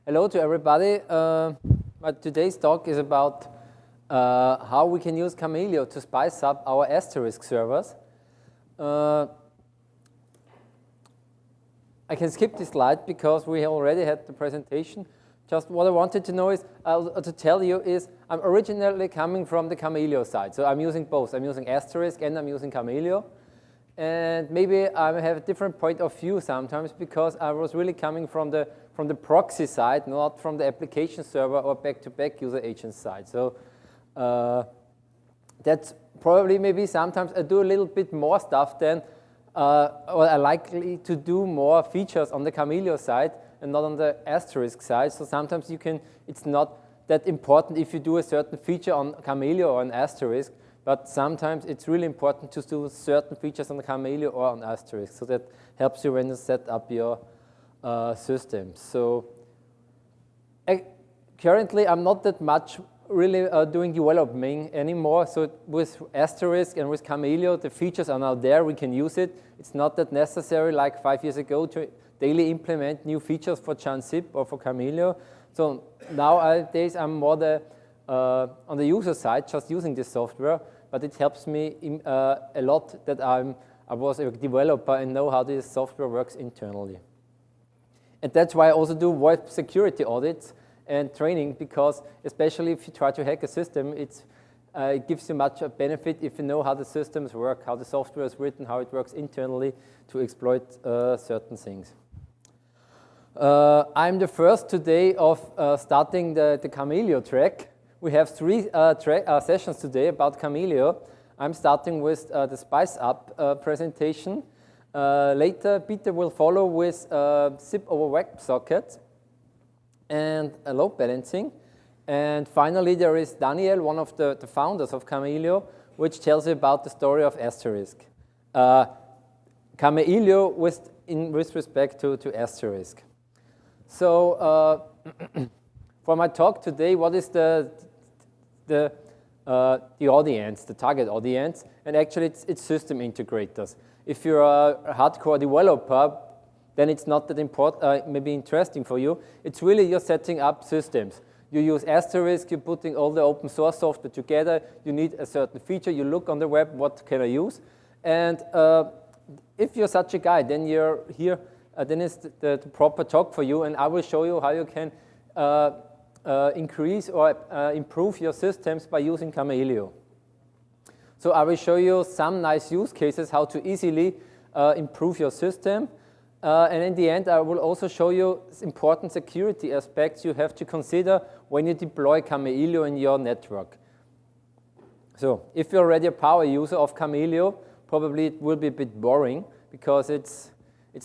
Hello to everybody. Today's talk is about how we can use Kamailio to spice up our Asterisk servers. I can skip this slide because we already had the presentation. Just what I wanted to know is, to tell you is, I'm originally coming from the Kamailio side. So I'm using both. I'm using Asterisk and I'm using Kamailio. And maybe I have a different point of view sometimes because I was really coming from the proxy side, not from the application server or back-to-back user agent side. So that's probably maybe sometimes I do a little bit more stuff than, or I'm likely to do more features on the Kamailio side and not on the Asterisk side. So sometimes it's not that important if you do a certain feature on Kamailio or on Asterisk. But sometimes it's really important to do certain features on the Kamailio or on Asterisk, so that helps you when you set up your system. So currently, I'm not that much really doing developing anymore. So with Asterisk and with Kamailio, the features are now there. We can use it. It's not that necessary like 5 years ago to daily implement new features for Zip or for Kamailio. So nowadays, I'm more on the user side, just using this software. But it helps me a lot that I was a developer and know how this software works internally. And that's why I also do web security audits and training, because especially if you try to hack a system, it gives you much benefit if you know how the systems work, how the software is written, how it works internally to exploit certain things. I'm the first today of starting the Kamailio track. We have 3 sessions today about Kamailio. I'm starting with the Spice Up presentation. Later, Peter will follow with zip over WebSocket and load balancing. And finally, there is Daniel, one of the founders of Kamailio, which tells you about the story of Asterisk. Kamailio with respect to Asterisk. So for my talk today, what is the audience, the target audience? And actually, it's system integrators. If you're a hardcore developer, then it's not that important, maybe interesting for you. It's really you're setting up systems. You use Asterisk, you're putting all the open source software together. You need a certain feature. You look on the web, what can I use? And if you're such a guy, then you're here. Then it's the proper talk for you, and I will show you how you can increase or improve your systems by using Kamailio. So I will show you some nice use cases how to easily improve your system. And in the end, I will also show you important security aspects you have to consider when you deploy Kamailio in your network. So if you're already a power user of Kamailio, probably it will be a bit boring because it's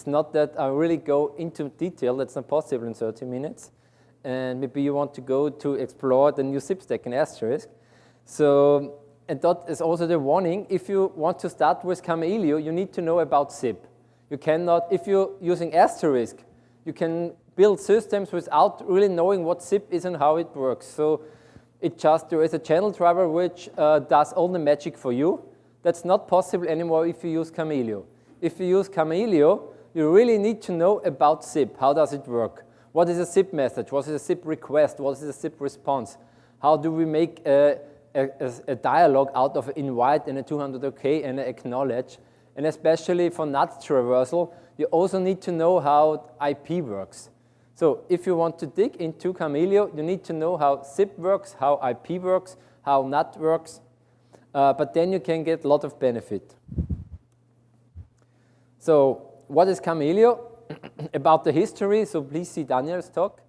not that I really go into detail. That's not possible in 30 minutes. And maybe you want to go to explore the new zip stack in Asterisk. So, and that is also the warning. If you want to start with Kamailio, you need to know about zip. You cannot, if you're using Asterisk, you can build systems without really knowing what zip is and how it works. So there is a channel driver which does all the magic for you. That's not possible anymore if you use Kamailio. If you use Kamailio, you really need to know about zip. How does it work? What is a zip message? What is a zip request? What is a zip response? How do we make a dialogue out of an invite and a 200 OK and an acknowledge? And especially for NAT traversal, you also need to know how IP works. So if you want to dig into Kamailio, you need to know how zip works, how IP works, how NAT works. But then you can get a lot of benefit. So what is Kamailio? About the history, so please see Daniel's talk.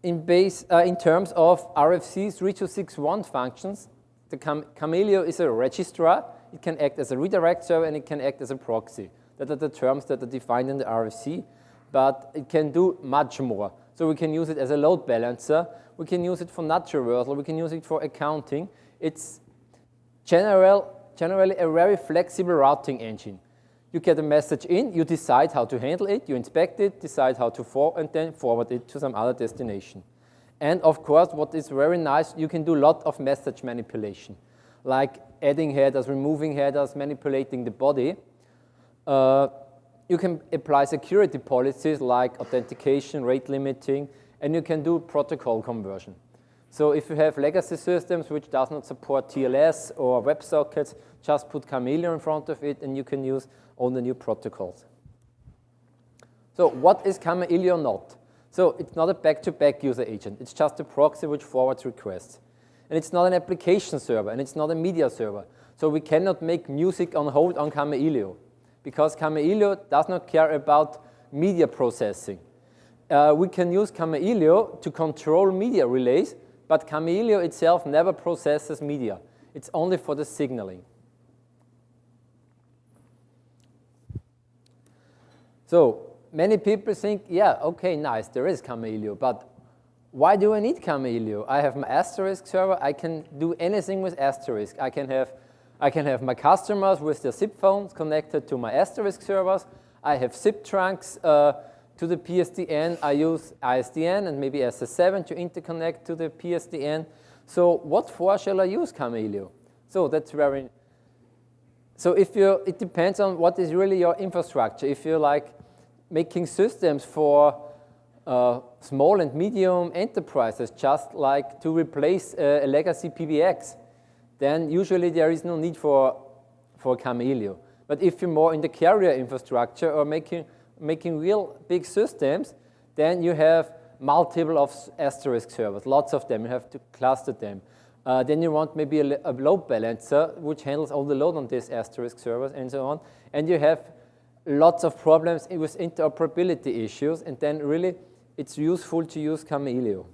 In terms of RFC 3261 functions, the Kamailio is a registrar. It can act as a redirect server and it can act as a proxy. That are the terms that are defined in the RFC, but it can do much more. So we can use it as a load balancer. We can use it for NAT traversal. We can use it for accounting. It's generally a very flexible routing engine. You get a message in, you decide how to handle it, you inspect it, decide how to and then forward it to some other destination. And of course, what is very nice, you can do a lot of message manipulation, like adding headers, removing headers, manipulating the body. you can apply security policies like authentication, rate limiting, and you can do protocol conversion. So if you have legacy systems which does not support TLS or WebSockets, just put Kamailio in front of it and you can use all the new protocols. So what is Kamailio not? So it's not a back-to-back user agent. It's just a proxy which forwards requests. And it's not an application server, and it's not a media server. So we cannot make music on hold on Kamailio, because Kamailio does not care about media processing. We can use Kamailio to control media relays, but Kamailio itself never processes media. It's only for the signaling. So many people think, yeah, okay, nice, there is Kamailio, but why do I need Kamailio? I have my Asterisk server. I can do anything with Asterisk. I can have my customers with their zip phones connected to my Asterisk servers. I have zip trunks to the PSTN. I use ISDN and maybe SS7 to interconnect to the PSTN. So what for shall I use Kamailio? So that's very. So it depends on what is really your infrastructure. If you're like making systems for small and medium enterprises, just like to replace a legacy PBX, then usually there is no need for Kamailio. But if you're more in the carrier infrastructure or making real big systems, then you have multiple of Asterisk servers, lots of them. You have to cluster them. Then you want maybe a load balancer which handles all the load on these Asterisk servers and so on. And you have lots of problems with interoperability issues, and then really it's useful to use Kamailio.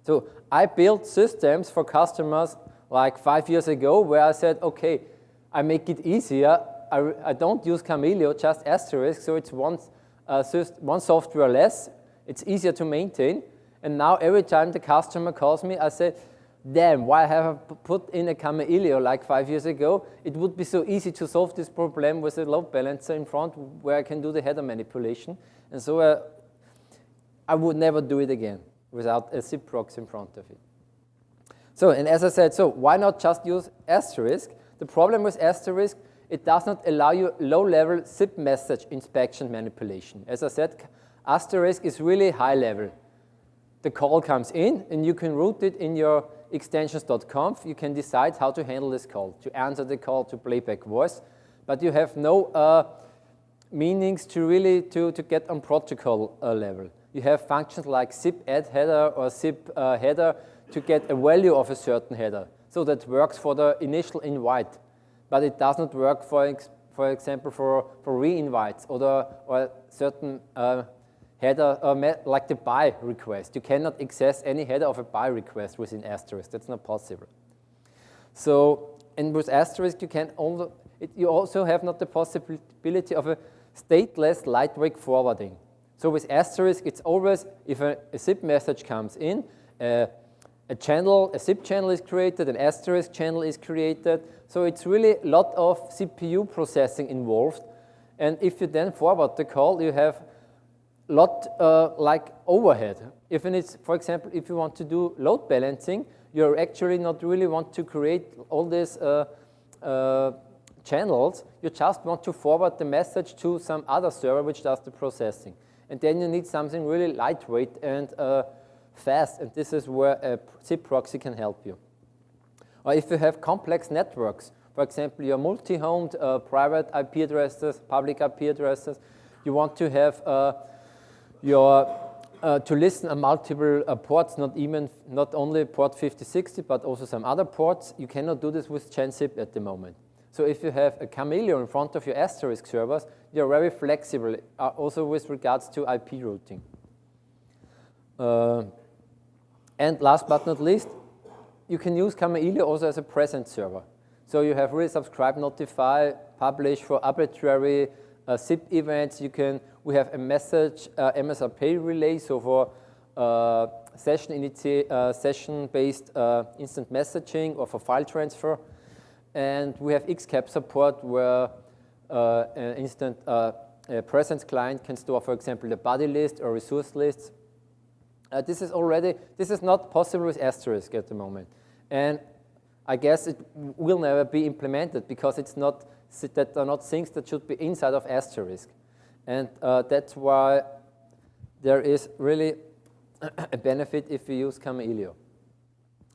So I built systems for customers like 5 years ago where I said, okay, I make it easier. I don't use Kamailio, just Asterisk, so it's one software less. It's easier to maintain. And now every time the customer calls me, I say, damn, why have I put in a Kamailio like 5 years ago? It would be so easy to solve this problem with a load balancer in front where I can do the header manipulation. And so I would never do it again without a zip proxy in front of it. So, and as I said, so why not just use Asterisk? The problem with Asterisk, it does not allow you low-level zip message inspection manipulation. As I said, Asterisk is really high level. The call comes in, and you can route it in your extensions.conf. You can decide how to handle this call, to answer the call, to playback voice, but you have no meanings to really to get on protocol level. You have functions like zip add header or zip header to get a value of a certain header. So that works for the initial invite, but it does not work, for example, for re-invites or certain header, like the buy request. You cannot access any header of a buy request within Asterisk. That's not possible. So, and with Asterisk, you also have not the possibility of a stateless lightweight forwarding. So with Asterisk, it's always, if a zip message comes in, a zip channel is created, an Asterisk channel is created. So it's really a lot of CPU processing involved. And if you then forward the call, you have lot like overhead. For example, if you want to do load balancing, you actually not really want to create all these channels. You just want to forward the message to some other server which does the processing. And then you need something really lightweight and fast, and this is where a zip proxy can help you. Or if you have complex networks, for example, your multi-homed private IP addresses, public IP addresses, you want to have to listen on multiple ports, not only port 5060, but also some other ports. You cannot do this with GenZip at the moment. So if you have a Kamailio in front of your Asterisk servers, you're very flexible, also with regards to IP routing. And last but not least, you can use Kamailio also as a present server. So you have really subscribe, notify, publish for arbitrary zip events. We have a message MSRP relay, so for session-based instant messaging or for file transfer. And we have XCAP support where an instant presence client can store, for example, the body list or resource lists. This is not possible with Asterisk at the moment. And I guess it will never be implemented because it's not things that should be inside of Asterisk. And that's why there is really a benefit if you use Kamailio.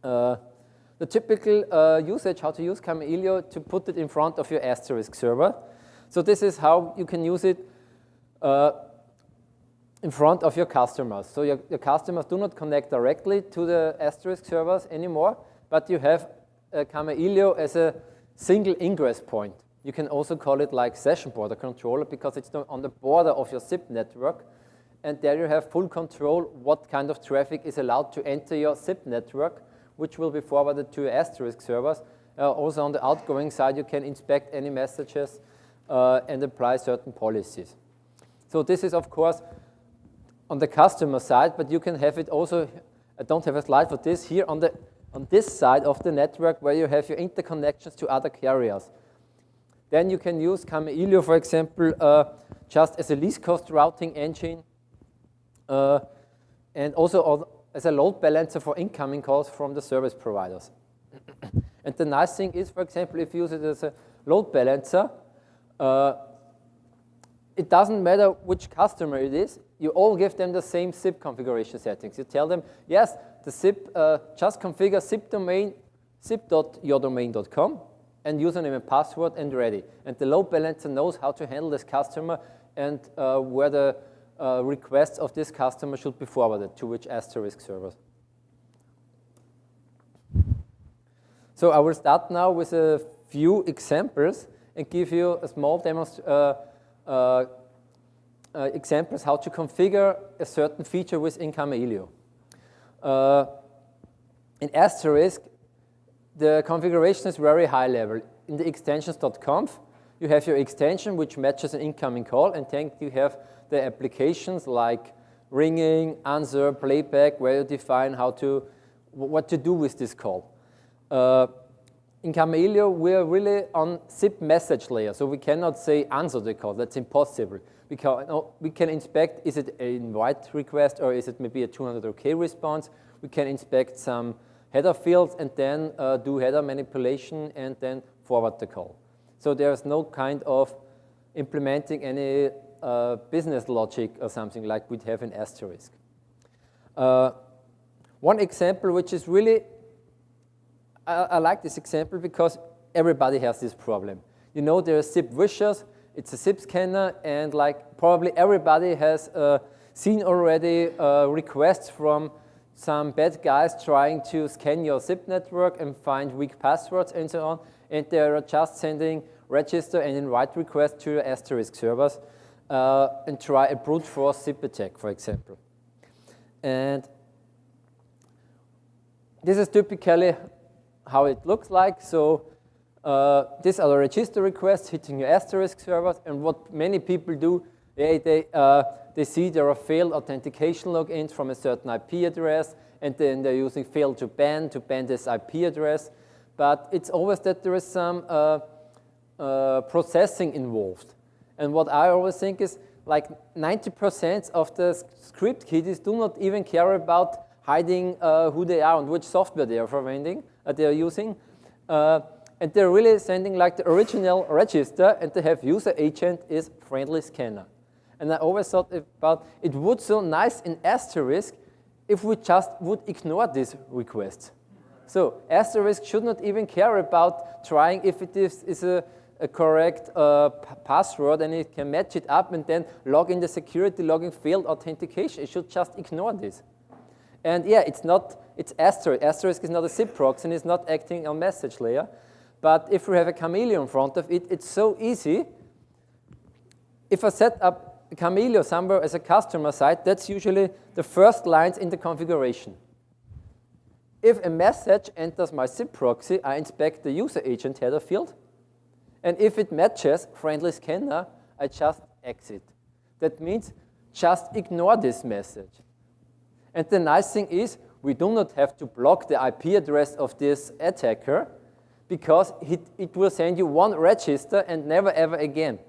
The typical usage, how to use Kamailio, to put it in front of your Asterisk server. So this is how you can use it in front of your customers. So your customers do not connect directly to the Asterisk servers anymore, but you have Kamailio as a single ingress point. You can also call it like session border controller because it's on the border of your SIP network, and there you have full control what kind of traffic is allowed to enter your SIP network, which will be forwarded to your Asterisk servers. Also on the outgoing side, you can inspect any messages and apply certain policies. So this is, of course, on the customer side, but you can have it also, I don't have a slide for this, here on this side of the network where you have your interconnections to other carriers. Then you can use Kamailio, for example, just as a least cost routing engine, and also as a load balancer for incoming calls from the service providers. And the nice thing is, for example, if you use it as a load balancer, it doesn't matter which customer it is, you all give them the same SIP configuration settings. You tell them, yes, the SIP, just configure SIP domain, sip.yourdomain.com, and username and password, and ready. And the load balancer knows how to handle this customer and where the requests of this customer should be forwarded to which Asterisk servers. So I will start now with a few examples and give you a small examples how to configure a certain feature within Kamailio. In Asterisk, the configuration is very high level. In the extensions.conf, you have your extension which matches an incoming call, and then you have the applications like ringing, answer, playback, where you define what to do with this call. In Kamailio, we are really on SIP message layer, so we cannot say answer the call. That's impossible. Because we can inspect, is it an invite request or is it maybe a 200 OK response? We can inspect some header fields and then do header manipulation and then forward the call. So there's no kind of implementing any business logic or something like we'd have in Asterisk. One example which is really, I like this example because everybody has this problem. You know, there are SIP wishers, it's a SIP scanner, and like probably everybody has seen already requests from some bad guys trying to scan your SIP network and find weak passwords and so on, and they are just sending register and invite requests to your Asterisk servers and try a brute force SIP attack, for example. And this is typically how it looks like. So these are the register requests hitting your Asterisk servers, and what many people do, they see there are failed authentication logins from a certain IP address, and then they're using fail to ban this IP address. But it's always that there is some processing involved. And what I always think is like 90% of the script kiddies do not even care about hiding who they are and which software they are using. And they're really sending like the original register, and they have user agent is friendly scanner. And I always thought about it would so nice in Asterisk if we just would ignore these requests. So Asterisk should not even care about trying if it is a correct password, and it can match it up and then log in the security logging failed authentication. It should just ignore this. And yeah, it's Asterisk. Asterisk is not a SIP proxy and it's not acting on message layer. But if we have a Kamailio in front of it, it's so easy. If I set up a Kamailio somewhere as a customer side, that's usually the first lines in the configuration. If a message enters my SIP proxy, I inspect the user agent header field. And if it matches friendly scanner, I just exit. That means just ignore this message. And the nice thing is, we do not have to block the IP address of this attacker, because it will send you one register and never ever again.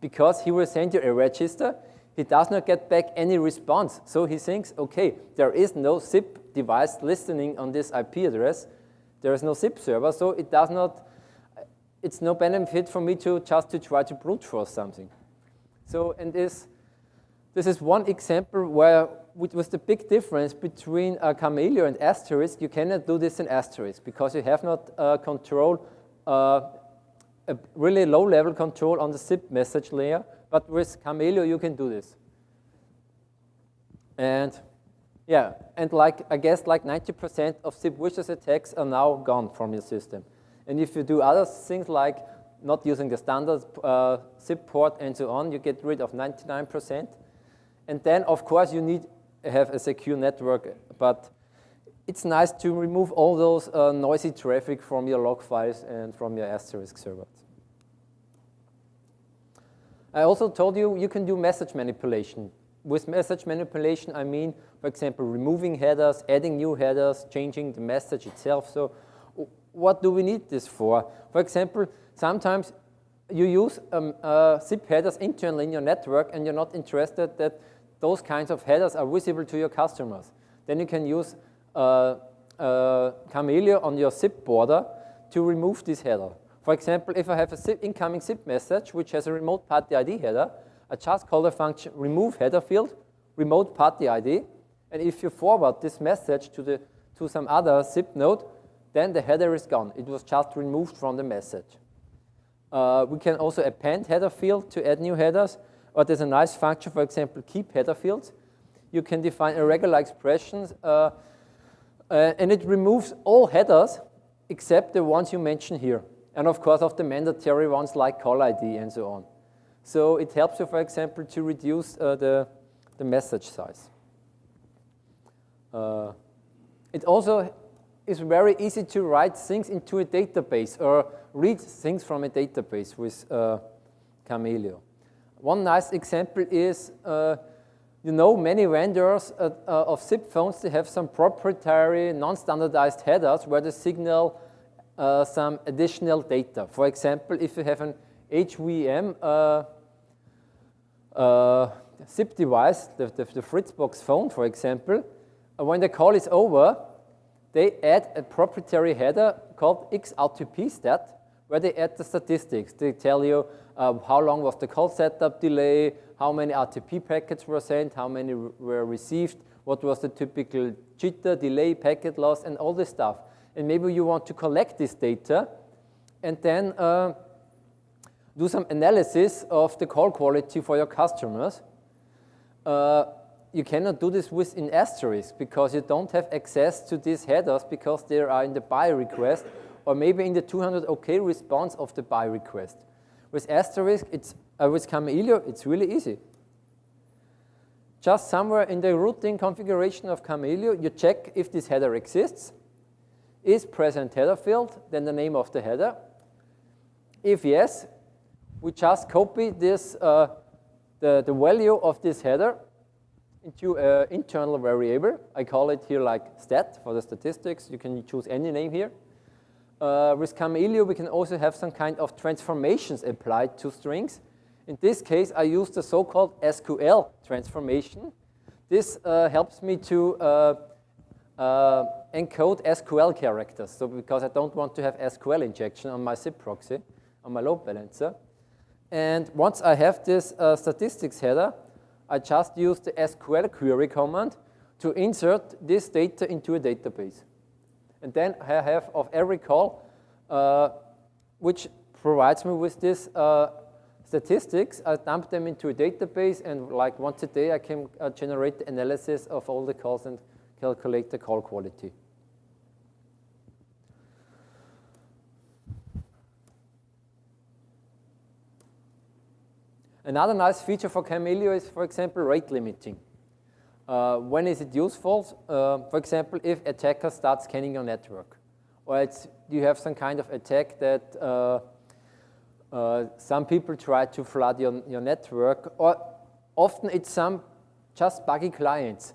Because he will send you a register, he does not get back any response. So he thinks, okay, there is no SIP device listening on this IP address. There is no SIP server, so it does not, it's no benefit for me to just to try to brute force something. So, and this is one example where, with the big difference between Kamailio and Asterisk, you cannot do this in Asterisk because you have not control, a really low-level control on the zip message layer. But with Kamailio, you can do this. And yeah, and like I guess like 90% of zip wishes attacks are now gone from your system. And if you do other things like not using the standard zip port and so on, you get rid of 99%. And then, of course, you need to have a secure network, but it's nice to remove all those noisy traffic from your log files and from your Asterisk servers. I also told you you can do message manipulation. With message manipulation, I mean, for example, removing headers, adding new headers, changing the message itself. So what do we need this for? For example, sometimes you use zip headers internally in your network and you're not interested that those kinds of headers are visible to your customers. Then you can use Kamailio on your zip border to remove this header. For example, if I have an incoming zip message which has a remote party ID header, I just call the function remove header field, remote party ID, and if you forward this message to some other zip node, then the header is gone. It was just removed from the message. We can also append header field to add new headers, or there's a nice function, for example, keep header fields. You can define irregular expressions, and it removes all headers except the ones you mention here. And of course, of the mandatory ones like call ID and so on. So it helps you, for example, to reduce the message size. It also is very easy to write things into a database or read things from a database with Kamailio. One nice example is, many vendors of zip phones, they have some proprietary non-standardized headers where they signal some additional data. For example, if you have an HVM zip device, the Fritzbox phone, for example, when the call is over, they add a proprietary header called XRTP stat, where they add the statistics. They tell you how long was the call setup delay, how many RTP packets were sent, how many were received, what was the typical jitter, delay, packet loss, and all this stuff. And maybe you want to collect this data and then do some analysis of the call quality for your customers. You cannot do this within Asterisk because you don't have access to these headers because they are in the buy request or maybe in the 200 OK response of the buy request. With Asterisk, with Kamailio, it's really easy. Just somewhere in the routing configuration of Kamailio, you check if this header exists. Is present header field, then the name of the header. If yes, we just copy this, the value of this header into an internal variable. I call it here like stat for the statistics. You can choose any name here. With Kamailio, we can also have some kind of transformations applied to strings. In this case, I use the so-called SQL transformation. This helps me to encode SQL characters. So because I don't want to have SQL injection on my zip proxy, on my load balancer. And once I have this statistics header, I just use the SQL query command to insert this data into a database. And then I have of every call, which provides me with this statistics, I dump them into a database, and like once a day I can generate the analysis of all the calls and calculate the call quality. Another nice feature for Kamailio is, for example, rate limiting. When is it useful? For example, if attacker starts scanning your network, or you have some kind of attack that some people try to flood your network, or often it's some just buggy clients.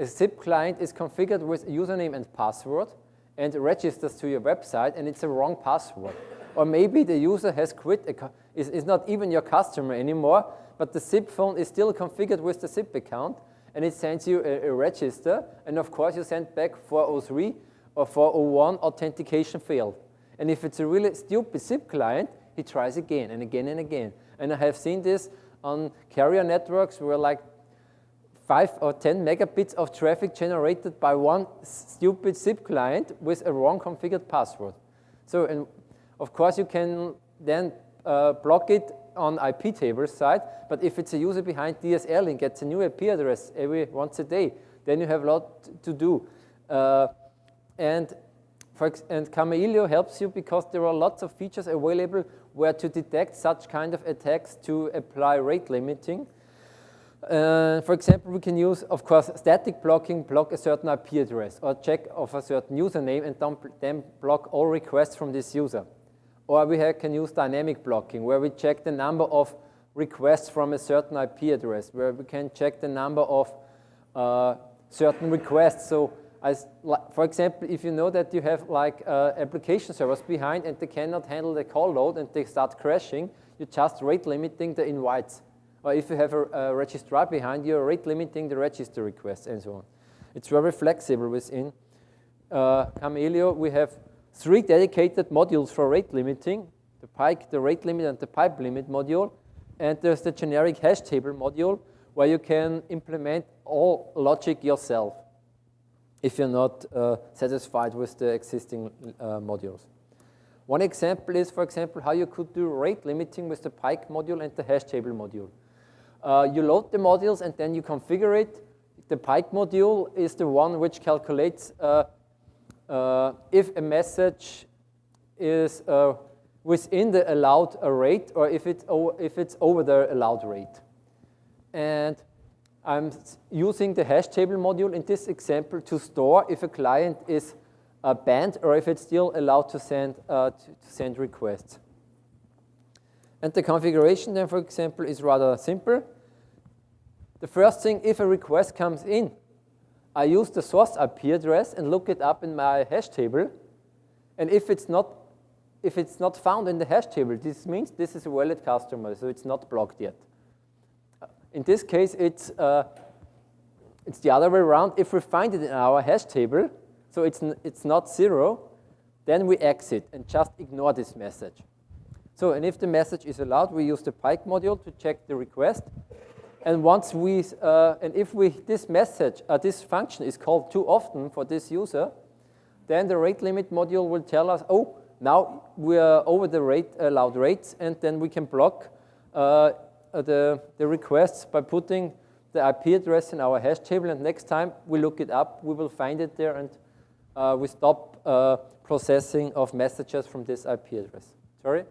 A zip client is configured with a username and password and registers to your website, and it's a wrong password. Or maybe the user has quit, is not even your customer anymore, but the zip phone is still configured with the zip account, and it sends you a register, and of course you send back 403 or 401 authentication failed. And if it's a really stupid zip client, he tries again and again and again. And I have seen this on carrier networks where like 5 or 10 megabits of traffic generated by one stupid zip client with a wrong configured password. So, and of course, you can then block it on IP table side, but if it's a user behind DSL link gets a new IP address every once a day, then you have a lot to do. And Kamailio helps you because there are lots of features available where to detect such kind of attacks to apply rate limiting. For example, we can use, of course, static blocking, block a certain IP address, or check of a certain username and then block all requests from this user. Or we can use dynamic blocking, where we check the number of requests from a certain IP address, where we can check the number of certain requests. So, for example, if you know that you have like application servers behind and they cannot handle the call load and they start crashing, you just rate limiting the invites. Or if you have a registrar behind, you're rate limiting the register requests and so on. It's very flexible within Kamailio. We have 3 dedicated modules for rate limiting: the pike, the rate limit, and the pipe limit module. And there's the generic hash table module where you can implement all logic yourself if you're not satisfied with the existing modules. One example is, for example, how you could do rate limiting with the pike module and the hash table module. You load the modules and then you configure it. The pike module is the one which calculates if a message is within the allowed rate or if it's over the allowed rate. And I'm using the hash table module in this example to store if a client is banned or if it's still allowed to send requests. And the configuration then, for example, is rather simple. The first thing, if a request comes in, I use the source IP address and look it up in my hash table. And if it's not found in the hash table, this means this is a valid customer, so it's not blocked yet. In this case, it's the other way around. If we find it in our hash table, so it's not 0, then we exit and just ignore this message. So, and if the message is allowed, we use the pike module to check the request. And once this function is called too often for this user, then the rate limit module will tell us, oh, now we are over the allowed rates, and then we can block the requests by putting the IP address in our hash table. And next time we look it up, we will find it there, and we stop processing of messages from this IP address. Sorry?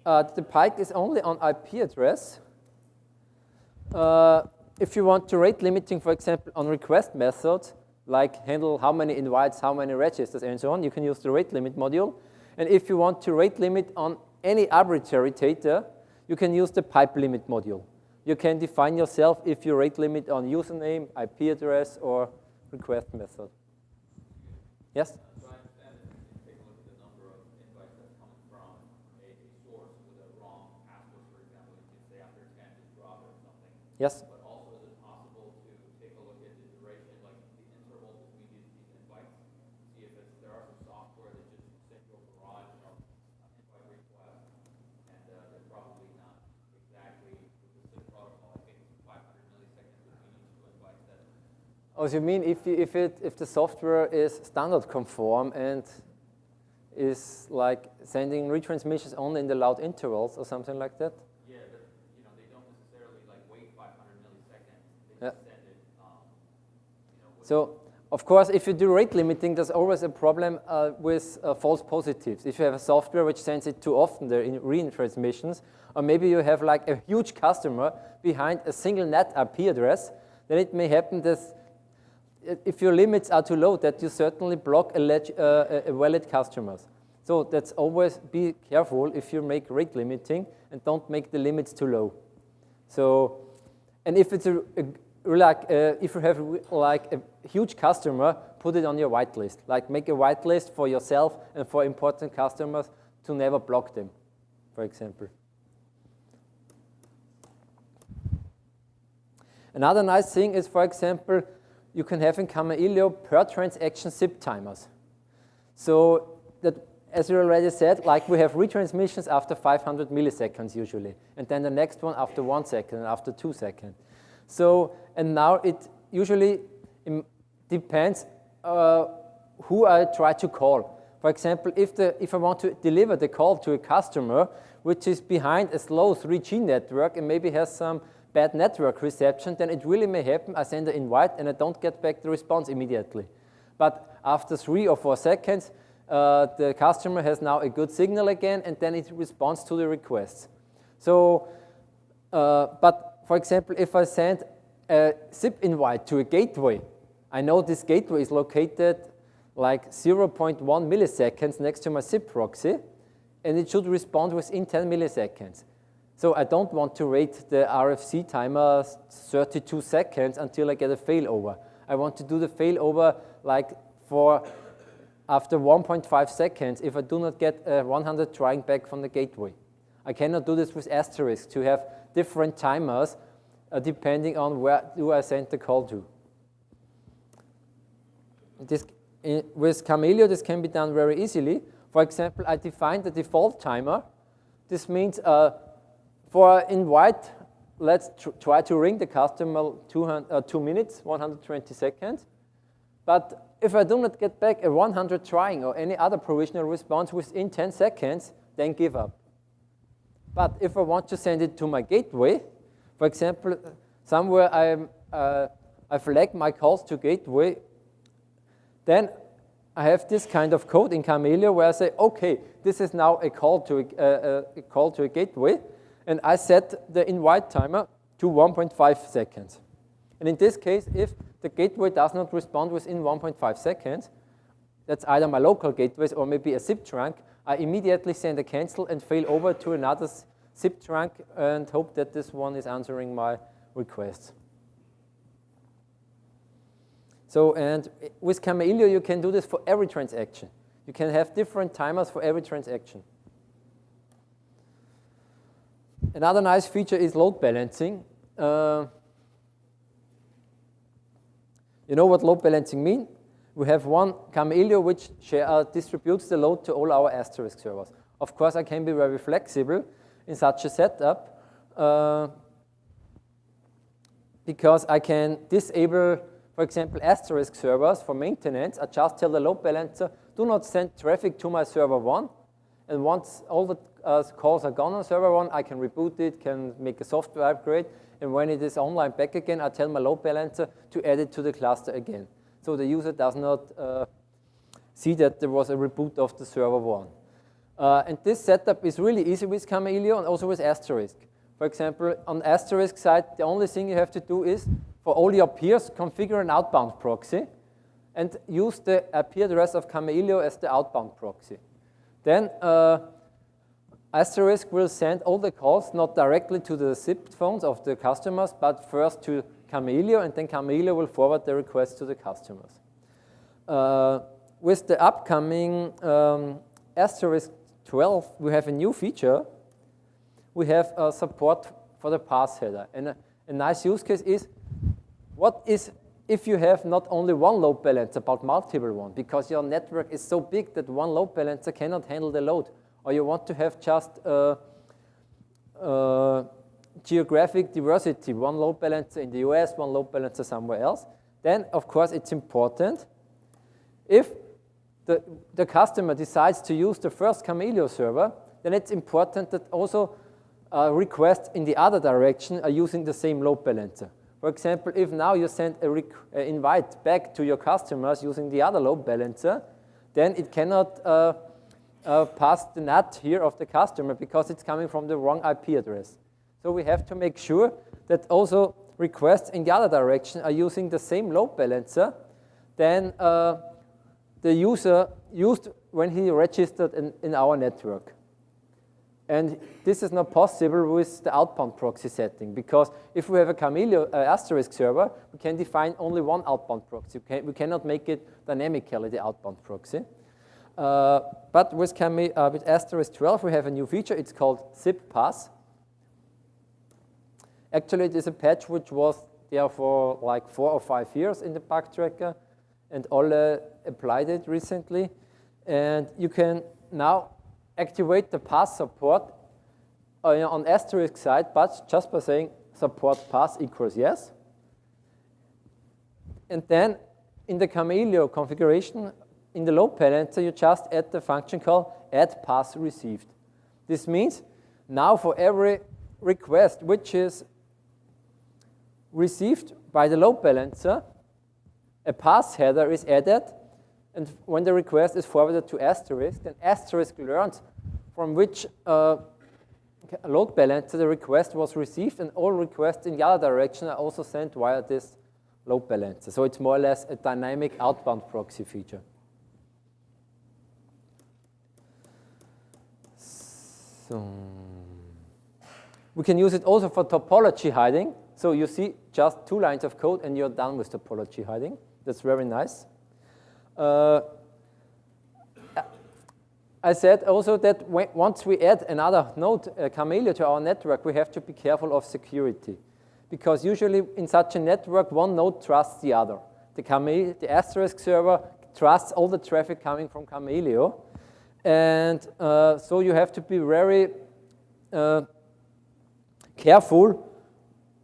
The pike is only on IP address. If you want to rate limiting, for example, on request methods, like handle how many invites, how many registers, and so on, you can use the rate limit module. And if you want to rate limit on any arbitrary data, you can use the pipe limit module. You can define yourself if you rate limit on username, IP address, or request method. Yes? Yes. But also, is it possible to take a look at the duration, like the interval between these invites, see if there are some software that just send you a barrage of invite requests, and they're probably not exactly with the SIP protocol. I think 500 milliseconds between each 2 invites. Oh, so you mean if the software is standard conform and is like sending retransmissions only in the allowed intervals or something like that? Yeah. So, of course, if you do rate limiting, there's always a problem with false positives. If you have a software which sends it too often, the retransmissions, or maybe you have like a huge customer behind a single net IP address, then it may happen that if your limits are too low, that you certainly block a valid customers. So that's always be careful if you make rate limiting and don't make the limits too low. So, and if it's if you have like a huge customer, put it on your whitelist. Like make a whitelist for yourself and for important customers to never block them, for example. Another nice thing is, for example, you can have in Kamailio per transaction SIP timers. So that, as you already said, like we have retransmissions after 500 milliseconds usually, and then the next one after 1 second and after 2 seconds. So, and now it usually depends who I try to call. For example, if I want to deliver the call to a customer which is behind a slow 3G network and maybe has some bad network reception, then it really may happen I send an invite and I don't get back the response immediately. But after 3 or 4 seconds, the customer has now a good signal again, and then it responds to the requests. So, but for example, if I send a SIP invite to a gateway, I know this gateway is located like 0.1 milliseconds next to my SIP proxy, and it should respond within 10 milliseconds. So I don't want to rate the RFC timer 32 seconds until I get a failover. I want to do the failover like for after 1.5 seconds if I do not get 100 trying back from the gateway. I cannot do this with Asterisk to have different timers depending on where do I send the call to. With Kamailio, this can be done very easily. For example, I define the default timer. This means for invite, let's try to ring the customer 2 minutes, 120 seconds. But if I do not get back a 100 trying or any other provisional response within 10 seconds, then give up. But if I want to send it to my gateway, for example, somewhere I flag my calls to gateway, then I have this kind of code in Kamailio where I say, okay, this is now a call to a gateway, and I set the invite timer to 1.5 seconds. And in this case, if the gateway does not respond within 1.5 seconds, that's either my local gateways or maybe a SIP trunk, I immediately send a cancel and fail over to another SIP trunk and hope that this one is answering my requests. So, and with Kamailio, you can do this for every transaction. You can have different timers for every transaction. Another nice feature is load balancing. You know what load balancing means? We have one Kamailio which distributes the load to all our Asterisk servers. Of course, I can be very flexible in such a setup because I can disable, for example, Asterisk servers for maintenance. I just tell the load balancer, do not send traffic to my server 1. And once all the calls are gone on server 1, I can reboot it, can make a software upgrade. And when it is online back again, I tell my load balancer to add it to the cluster again. So the user does not see that there was a reboot of the server 1. And this setup is really easy with Kamailio and also with Asterisk. For example, on Asterisk side, the only thing you have to do is, for all your peers, configure an outbound proxy and use the IP address of Kamailio as the outbound proxy. Then Asterisk will send all the calls not directly to the SIP phones of the customers, but first to Kamailio, and then Kamailio will forward the request to the customers. With the upcoming Asterisk 12, we have a new feature. We have support for the path header. And a nice use case is, what is if you have not only one load balancer, but multiple ones, because your network is so big that one load balancer cannot handle the load, or you want to have just geographic diversity, one load balancer in the US, one load balancer somewhere else, then of course it's important. If the customer decides to use the first Kamailio server, then it's important that also requests in the other direction are using the same load balancer. For example, if now you send an invite back to your customers using the other load balancer, then it cannot pass the NAT here of the customer because it's coming from the wrong IP address. So we have to make sure that also requests in the other direction are using the same load balancer than the user used when he registered in our network. And this is not possible with the outbound proxy setting, because if we have a Kamailio Asterisk server, we can define only one outbound proxy. We cannot make it dynamically the outbound proxy. But with Asterisk 12, we have a new feature. It's called SIP pass. Actually, it is a patch which was they are for like 4 or 5 years in the bug tracker, and Olle applied it recently. And you can now activate the pass support on Asterisk side, but just by saying support pass equals yes. And then in the Kamailio configuration, in the load balancer, you just add the function called add pass received. This means now for every request which is received by the load balancer, a pass header is added, and when the request is forwarded to Asterisk, then Asterisk learns from which load balancer the request was received, and all requests in the other direction are also sent via this load balancer. So it's more or less a dynamic outbound proxy feature. So we can use it also for topology hiding. So you see just 2 lines of code and you're done with topology hiding. That's very nice. I said also that once we add another node, Kamailio, to our network, we have to be careful of security. Because usually in such a network, one node trusts the other. The Asterisk server trusts all the traffic coming from Kamailio. And so you have to be very careful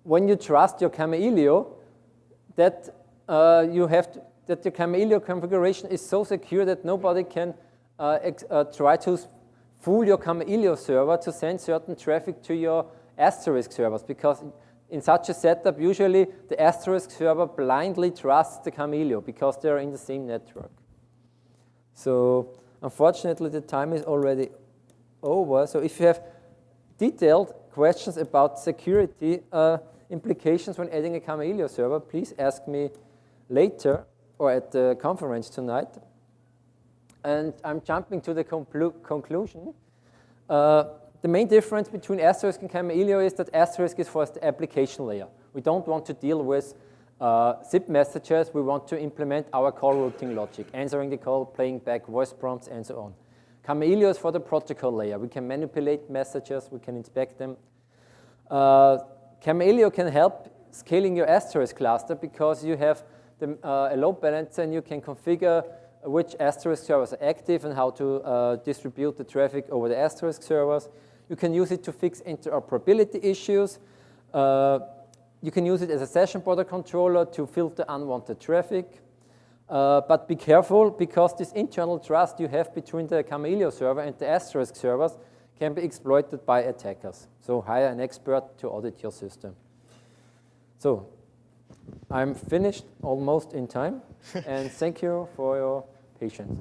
when you trust your Kamailio that that your Kamailio configuration is so secure that nobody can try to fool your Kamailio server to send certain traffic to your Asterisk servers, because in such a setup, usually the Asterisk server blindly trusts the Kamailio because they're in the same network. So unfortunately, the time is already over. So if you have detailed questions about security implications when adding a Kamailio server, please ask me later or at the conference tonight. And I'm jumping to the conclusion. The main difference between Asterisk and Kamailio is that Asterisk is for the application layer. We don't want to deal with zip messages. We want to implement our call routing logic, answering the call, playing back voice prompts, and so on. Kamailio is for the protocol layer. We can manipulate messages. We can inspect them. Kamailio can help scaling your Asterisk cluster because you have a load balancer and you can configure which Asterisk servers are active and how to distribute the traffic over the Asterisk servers. You can use it to fix interoperability issues. You can use it as a session border controller to filter unwanted traffic. But be careful, because this internal trust you have between the Kamailio server and the Asterisk servers can be exploited by attackers. So hire an expert to audit your system. So I'm finished almost in time, and thank you for your patience.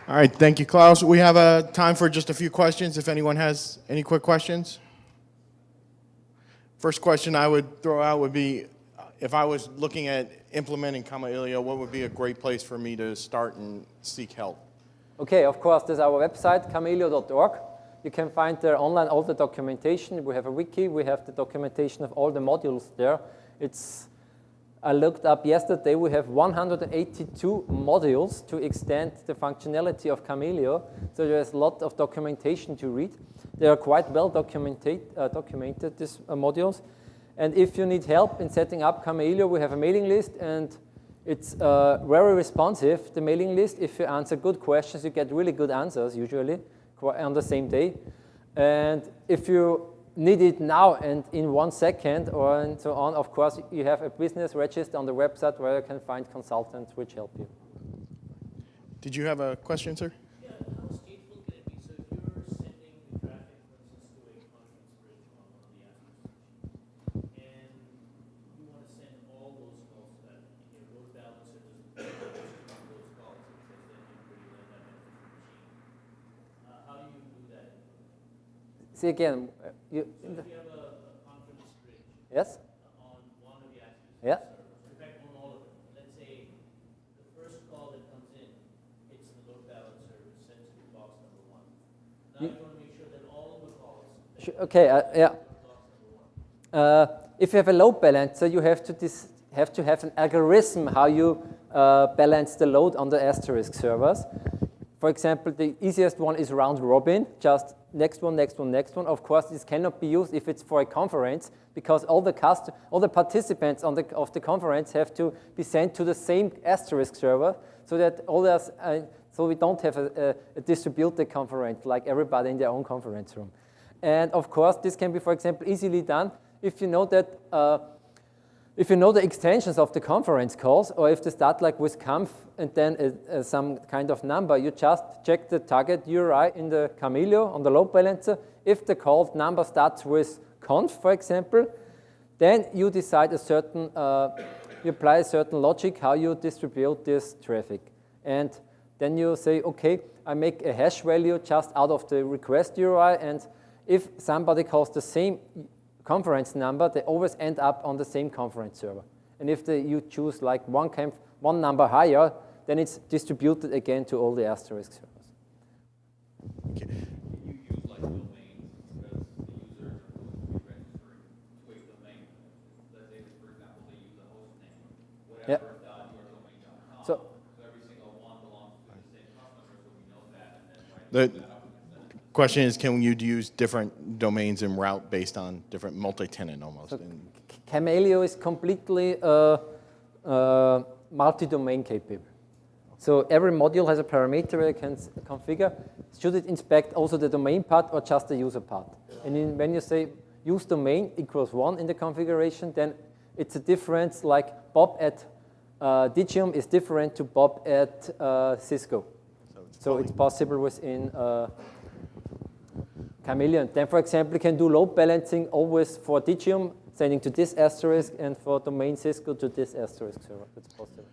All right, thank you, Klaus. We have time for just a few questions, if anyone has any quick questions. First question I would throw out would be, if I was looking at implementing Kamailio, what would be a great place for me to start and seek help? Okay, of course, there's our website, kamailio.org. You can find there online all the documentation. We have a wiki. We have the documentation of all the modules there. I looked up yesterday, we have 182 modules to extend the functionality of Kamailio. So there's a lot of documentation to read. They are quite well documented, these modules. And if you need help in setting up Kamailio, we have a mailing list, and it's very responsive, the mailing list. If you answer good questions, you get really good answers, usually, on the same day. And if you need it now and in 1 second or and so on, of course, you have a business register on the website where you can find consultants which help you. Did you have a question, sir? Yeah, how stateful can it be? So if you're sending the traffic, for instance, to a conference bridge on one of the Asterisk, and you want to send all those calls to that, in your load balancer doesn't run those calls, it says that you let that message. How do you do that? See again. So if you have a conference bridge Yes? on one of the Asterisk Yeah. servers, in fact, on all of them, let's say the first call that comes in hits the load balancer, sends it to box number 1. Now you want to make sure that all the calls Okay, yeah. box number 1. If you have a load balancer, you have to have an algorithm how you balance the load on the Asterisk servers. for example, the easiest one is round robin, just next one, next one, next one. Of course, this cannot be used if it's for a conference, because all the participants of the conference have to be sent to the same Asterisk server, so that so we don't have a distributed conference, like everybody in their own conference room. And of course, this can be, for example, easily done if you know that if you know the extensions of the conference calls, or if they start like with conf and then some kind of number, you just check the target URI in the Kamailio on the load balancer. If the called number starts with conf, for example, then you decide a certain, you apply a certain logic how you distribute this traffic. And then you say, okay, I make a hash value just out of the request URI, and if somebody calls the same conference number, they always end up on the same conference server. And if you choose like one number higher, then it's distributed again to all the Asterisk servers. Okay. You use like domains because the users are supposed to be registering to a domain. Let's say, for example, they use a host name, whatever.yourdomain.com. So every single one belongs to the same customer, so we know that, and then The question is, can you use different domains and route based on different multi-tenant almost? So Kamailio is completely multi-domain capable. So every module has a parameter where you can configure. Should it inspect also the domain part or just the user part? And when you say use domain equals 1 in the configuration, then it's a difference, like Bob at Digium is different to Bob at Cisco. So it's possible within Kamailio. Then, for example, you can do load balancing always for Digium, sending to this Asterisk, and for domain Cisco to this Asterisk server. That's possible.